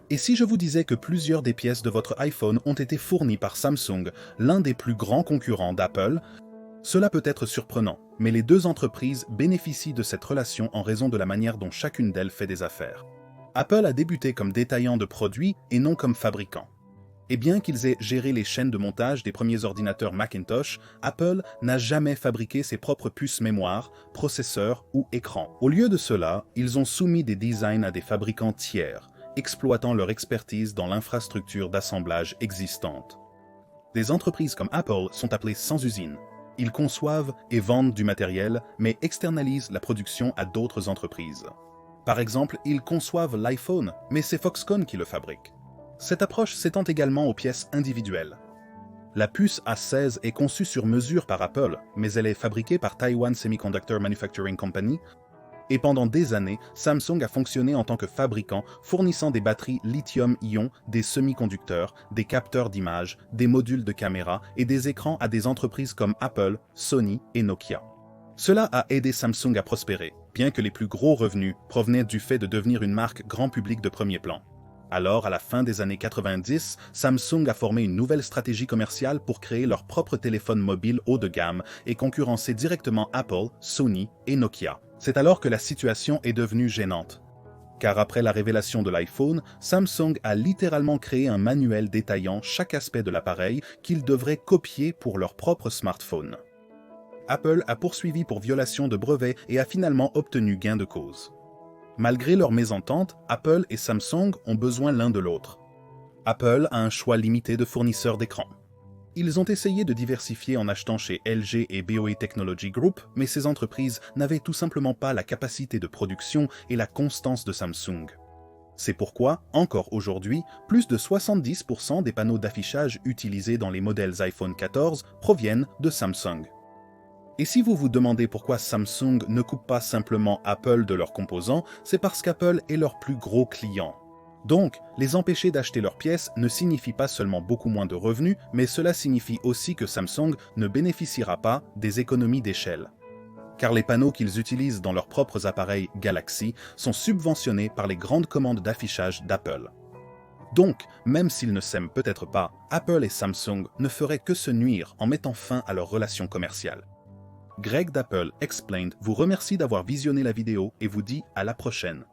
Et si je vous disais que plusieurs des pièces de votre iPhone ont été fournies par Samsung, l'un des plus grands concurrents d'Apple? Cela peut être surprenant, mais les deux entreprises bénéficient de cette relation en raison de la manière dont chacune d'elles fait des affaires. Apple a débuté comme détaillant de produits et non comme fabricant. Et bien qu'ils aient géré les chaînes de montage des premiers ordinateurs Macintosh, Apple n'a jamais fabriqué ses propres puces mémoire, processeurs ou écrans. Au lieu de cela, ils ont soumis des designs à des fabricants tiers, exploitant leur expertise dans l'infrastructure d'assemblage existante. Des entreprises comme Apple sont appelées sans usine. Ils conçoivent et vendent du matériel, mais externalisent la production à d'autres entreprises. Par exemple, ils conçoivent l'iPhone, mais c'est Foxconn qui le fabrique. Cette approche s'étend également aux pièces individuelles. La puce A16 est conçue sur mesure par Apple, mais elle est fabriquée par Taiwan Semiconductor Manufacturing Company, et pendant des années, Samsung a fonctionné en tant que fabricant, fournissant des batteries lithium-ion, des semi-conducteurs, des capteurs d'image, des modules de caméra et des écrans à des entreprises comme Apple, Sony et Nokia. Cela a aidé Samsung à prospérer, bien que les plus gros revenus provenaient du fait de devenir une marque grand public de premier plan. Alors, à la fin des années 90, Samsung a formé une nouvelle stratégie commerciale pour créer leur propre téléphone mobile haut de gamme et concurrencer directement Apple, Sony et Nokia. C'est alors que la situation est devenue gênante. Car après la révélation de l'iPhone, Samsung a littéralement créé un manuel détaillant chaque aspect de l'appareil qu'ils devraient copier pour leur propre smartphone. Apple a poursuivi pour violation de brevets et a finalement obtenu gain de cause. Malgré leur mésentente, Apple et Samsung ont besoin l'un de l'autre. Apple a un choix limité de fournisseurs d'écrans. Ils ont essayé de diversifier en achetant chez LG et BOE Technology Group, mais ces entreprises n'avaient tout simplement pas la capacité de production et la constance de Samsung. C'est pourquoi, encore aujourd'hui, plus de 70% des panneaux d'affichage utilisés dans les modèles iPhone 14 proviennent de Samsung. Et si vous vous demandez pourquoi Samsung ne coupe pas simplement Apple de leurs composants, c'est parce qu'Apple est leur plus gros client. Donc, les empêcher d'acheter leurs pièces ne signifie pas seulement beaucoup moins de revenus, mais cela signifie aussi que Samsung ne bénéficiera pas des économies d'échelle. Car les panneaux qu'ils utilisent dans leurs propres appareils Galaxy sont subventionnés par les grandes commandes d'affichage d'Apple. Donc, même s'ils ne s'aiment peut-être pas, Apple et Samsung ne feraient que se nuire en mettant fin à leur relation commerciale. Greg d'Apple Explained vous remercie d'avoir visionné la vidéo et vous dit à la prochaine.